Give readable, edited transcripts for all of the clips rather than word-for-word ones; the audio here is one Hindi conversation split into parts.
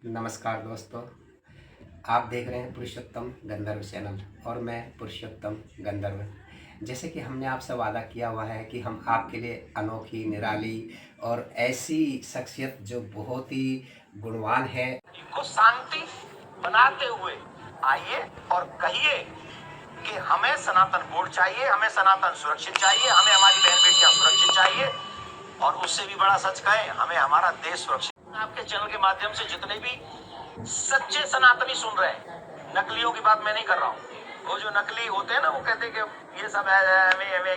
नमस्कार दोस्तों, आप देख रहे हैं पुरुषोत्तम गंधर्व चैनल और मैं पुरुषोत्तम गंधर्व। जैसे कि हमने आपसे वादा किया हुआ है कि हम आपके लिए अनोखी, निराली और ऐसी शख्सियत जो बहुत ही गुणवान है को शांति बनाते हुए आइए और कहिए कि हमें सनातन बोर्ड चाहिए, हमें सनातन सुरक्षित चाहिए, हमें हमारी बहन बेटियां सुरक्षित चाहिए और उससे भी बड़ा सच कहें, हमें हमारा देश सुरक्षित। आपके चैनल के माध्यम से जितने भी सच्चे सनातनी सुन रहे हैं, नकलियों की बात मैं नहीं कर रहा हूँ। वो जो नकली होते हैं ना, वो कहते हैं कि ये सब है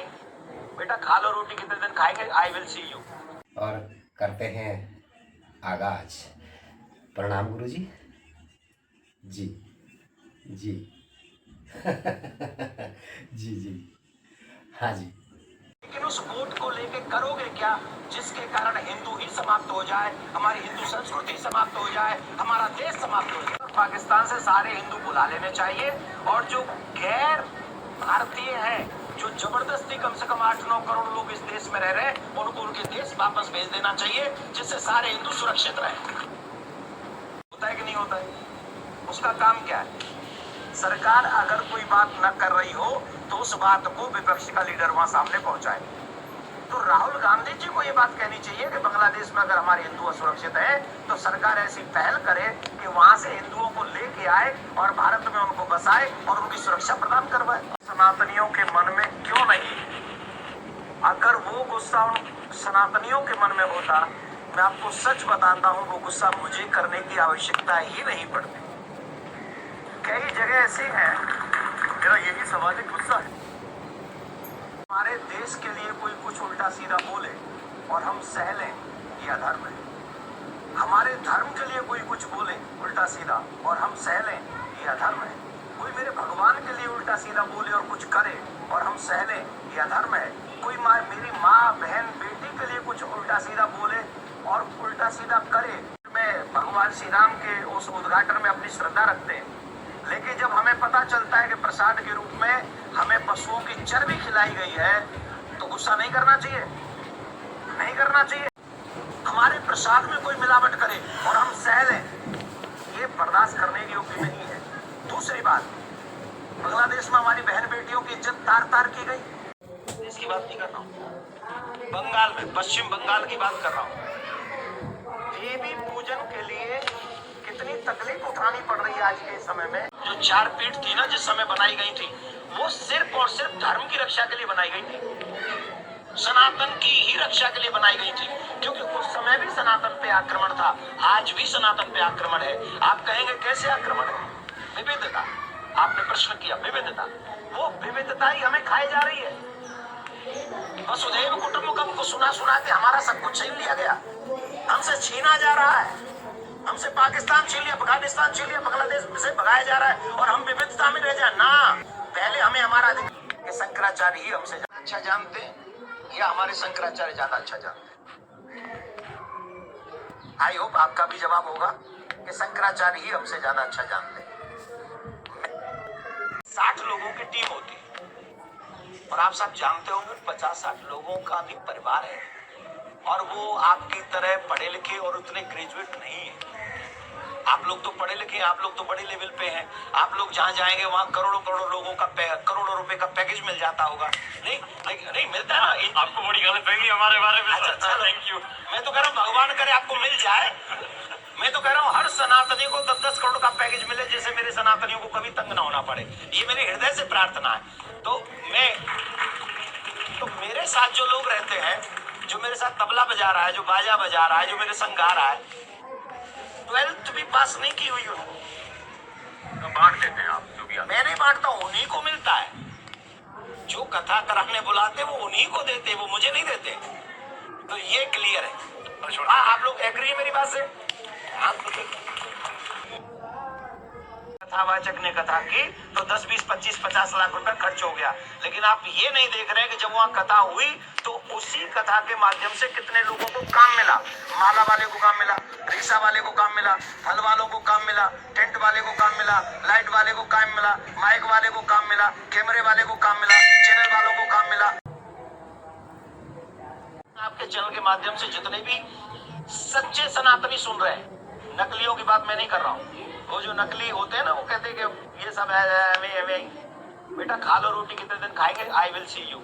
बेटा खा लो रोटी, कितने दिन खाएंगे, आई विल सी यू। और करते हैं आगाज। प्रणाम गुरुजी। जी जी जी जी, हाँ जी। लेकिन उस वोट को लेके करोगे क्या जिसके कारण हिंदू ही समाप्त हो जाए, हमारी हिंदू संस्कृति समाप्त हो जाए, हमारा देश समाप्त हो जाए। पाकिस्तान से सारे हिंदू बुला लेने चाहिए और जो गैर भारतीय हैं, जो जबरदस्ती कम से कम 8-9 करोड़ लोग इस देश में रह रहे हैं, उनको उनके देश वापस भेज देना चाहिए, जिससे सारे हिंदू सुरक्षित रहे। होता है कि नहीं होता है? उसका काम क्या है? सरकार अगर कोई बात न कर रही हो तो उस बात को विपक्ष का लीडर वहां सामने पहुंचाए। तो राहुल गांधी जी को ये बात कहनी चाहिए कि बांग्लादेश में अगर हमारे हिंदू असुरक्षित है तो सरकार ऐसी पहल करे कि वहां से हिंदुओं को लेके आए और भारत में उनको बसाए और उनकी सुरक्षा प्रदान करवाए। सनातनियों के मन में क्यों नहीं? अगर वो गुस्सा उन सनातनियों के मन में होता, मैं आपको सच बताता हूँ, वो गुस्सा मुझे करने की आवश्यकता ही नहीं पड़ती। कई जगह ऐसी हैं, मेरा यही सामाजिक गुस्सा है। हमारे देश के लिए कोई कुछ उल्टा सीधा बोले और हम सह लें, ये अधर्म है। हमारे धर्म के लिए कोई कुछ बोले उल्टा सीधा और हम सह लें, ये अधर्म है। कोई मेरे भगवान के लिए उल्टा सीधा बोले और कुछ करे और हम सह लें, ये अधर्म है। कोई मेरी माँ, बहन, बेटी के लिए कुछ उल्टा सीधा बोले और उल्टा सीधा करे। मैं भगवान श्री राम के उस उद्घाटन में अपनी श्रद्धा रखते हैं, लेकिन जब हमें पता चलता है कि प्रसाद के रूप में हमें पशुओं की चर्बी खिलाई गई है तो गुस्सा नहीं करना चाहिए, नहीं करना चाहिए। हमारे प्रसाद में कोई मिलावट करे और हम सह लें, ये बर्दाश्त करने के योग्य नहीं है। दूसरी बात, बांग्लादेश में हमारी बहन बेटियों की इज्जत तार तार की गई, इसकी बात नहीं कर रहा हूँ। बंगाल में, पश्चिम बंगाल की बात कर रहा हूँ। देवी पूजन के लिए कितनी तकलीफ उठानी पड़ रही है आज के समय में। जो 4 पीठ थी ना, जिस समय बनाई गई थी, वो सिर्फ और सिर्फ धर्म की रक्षा के लिए बनाई गई थी, सनातन की ही रक्षा के लिए बनाई गई थी, क्योंकि उस समय भी सनातन पे आक्रमण था, आज भी सनातन पे आक्रमण है। आप कहेंगे कैसे आक्रमण है? विविधता। आपने प्रश्न किया, विविधता, वो विविधता ही हमें खाई जा रही है। वसुधैव कुटुंबकम को सुना सुना के हमारा सब कुछ छीन लिया गया, हमसे छीना जा रहा है, हमसे पाकिस्तान छीन लिया, अफगानिस्तान छीन लिया, बांग्लादेश से भगाया जा रहा है और हम विविधता में रह जाए ना। पहले हमें हमारा अधिकार। शंकराचार्य ही हमसे अच्छा जानते हैं या हमारे शंकराचार्य ज्यादा अच्छा जानते हैं? आई होप आपका भी जवाब होगा कि शंकराचार्य ही हमसे ज्यादा अच्छा जानते हैं। 60 लोगों की टीम होती है और आप सब जानते होंगे 50-60 लोगों का भी परिवार है और वो आपकी तरह पढ़े लिखे और उतने ग्रेजुएट नहीं है। आप लोग तो पढ़े लिखे, आप लोग तो बड़े लेवल पे हैं, आप लोग जहाँ जाएंगे वहाँ करोड़ों करोड़ों लोगों का करोड़ों रुपए का पैकेज मिल जाता होगा। नहीं मिलता ना। आपको बड़ी गलतफहमी हमारे बारे में। अच्छा, थैंक यू। मैं तो कह रहा हूँ भगवान करे आपको मिल जाए। मैं तो कह रहा हूँ हर सनातनी को 10-10 करोड़ का पैकेज मिले, जिससे मेरे सनातनियों को कभी तंग ना होना पड़े। ये मेरे हृदय से प्रार्थना है। तो मेरे साथ जो लोग रहते हैं, जो मेरे साथ तबला बजा रहा है, जो बाजा बजा रहा है, जो मेरे संग गा रहा है, 12th भी पास नहीं की हुई उनको बांट देते हैं आप जो भी। मैं नहीं बांटता हूँ, उन्हीं को मिलता है। जो कथा कराने बुलाते वो उन्हीं को देते, वो मुझे नहीं देते। तो ये क्लियर है। आप लोग एग्री है मेरी बात से? कथावाचक ने कथा की तो 10, 20, 25, 50 लाख रुपए खर्च हो गया, लेकिन आप ये नहीं देख रहे कि जब वहाँ कथा हुई तो उसी कथा के माध्यम से कितने लोगों को काम मिला। माला वाले को काम मिला, रिक्शा वाले को काम मिला, फल वालों को काम मिला, टेंट वाले को काम मिला, लाइट वाले को काम मिला, माइक वाले को काम मिला, कैमरे वाले को काम मिला, चैनल वालों को काम मिला। आपके चैनल के माध्यम से जितने भी सच्चे सनातनी सुन रहे हैं, नकलियों की बात मैं नहीं कर रहा हूँ। वो जो नकली होते हैं ना, वो कहते हैं कि ये सब है। बेटा खा लो रोटी, कितने दिन खाएंगे? I will see you.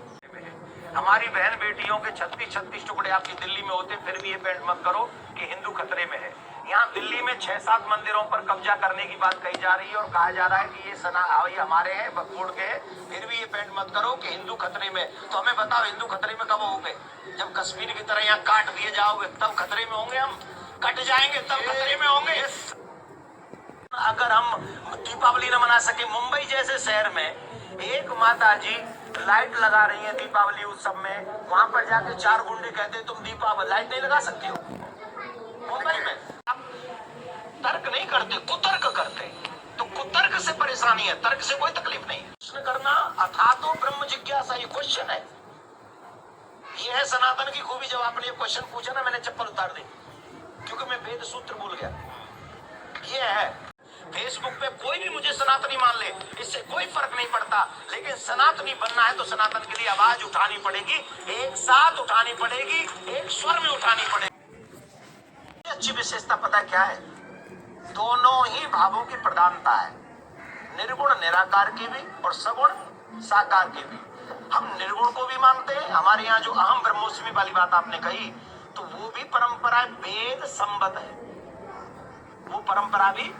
हमारी बहन बेटियों के 36-36 टुकड़े आपकी दिल्ली में होते, फिर भी ये पेंट मत करो कि हिंदू खतरे में है। यहाँ दिल्ली में 6-7 मंदिरों पर कब्जा करने की बात कही जा रही है और कहा जा रहा है कि ये हमारे हैं, बकफोड़ के हैं, फिर भी ये पेंट मत करो कि हिंदू खतरे में। तो हमें बताओ, हिंदू खतरे में कब होंगे? जब कश्मीर की तरह यहाँ काट दिए जाओगे तब खतरे में होंगे हम। कट जाएंगे तब खतरे में होंगे। अगर हम दीपावली न मना सके, मुंबई जैसे शहर में एक माता जी लाइट लगा रही है दीपावली उत्सव में, वहां पर जाके 4 गुंडे कहते हैं तुम दीपावली लाइट नहीं लगा सकती हो। मुंबई में आप तर्क नहीं करते, कुतर्क करते। तो कुतर्क से परेशानी है, तर्क से कोई तकलीफ नहीं। प्रश्न करना अथा तो ब्रह्म जिज्ञासा, ये क्वेश्चन है। ये है सनातन की खूबी। जब आपने ये क्वेश्चन पूछा ना, मैंने चप्पल उतार दी, क्योंकि मैं वेद सूत्र भूल गया। ये है, फेसबुक पे कोई भी मुझे सनातनी मान ले, इससे कोई फर्क नहीं पड़ता, लेकिन सनातनी बनना है तो सनातन के लिए आवाज उठानी पड़ेगी, एक साथ उठानी पड़ेगी, एक स्वर में उठानी पड़ेगी। अच्छी विशेषता पता क्या है? दोनों ही भावों की प्रधानता है, निर्गुण निराकार की भी और सगुण साकार की भी। हम निर्गुण को भी मानते हैं। हमारे यहाँ जो अहम ब्रह्मोस्मि वाली बात आपने कही, तो वो भी परंपरा वेद संबद्ध है, वो परंपरा भी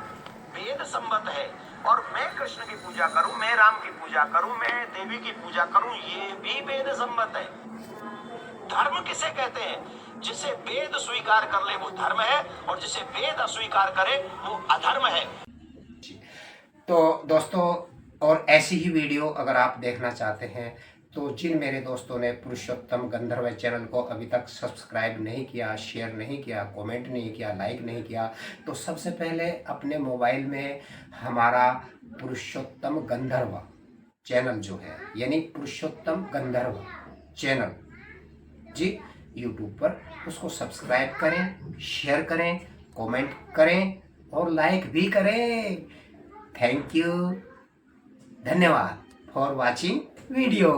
वेद संबद्ध है। और मैं कृष्ण की पूजा करूं, मैं राम की पूजा करूं, मैं देवी की पूजा करूं, ये भी वेद संबद्ध है। धर्म किसे कहते हैं? जिसे वेद स्वीकार कर ले वो धर्म है, और जिसे वेद अस्वीकार करे वो अधर्म है। तो दोस्तों, और ऐसी ही वीडियो अगर आप देखना चाहते हैं तो जिन मेरे दोस्तों ने पुरुषोत्तम गंधर्व चैनल को अभी तक सब्सक्राइब नहीं किया, शेयर नहीं किया, कमेंट नहीं किया, लाइक नहीं किया, तो सबसे पहले अपने मोबाइल में हमारा पुरुषोत्तम गंधर्व चैनल जो है, यानी पुरुषोत्तम गंधर्व चैनल जी यूट्यूब पर, उसको सब्सक्राइब करें, शेयर करें, कमेंट करें और लाइक भी करें। थैंक यू, धन्यवाद फॉर वाचिंग वीडियो।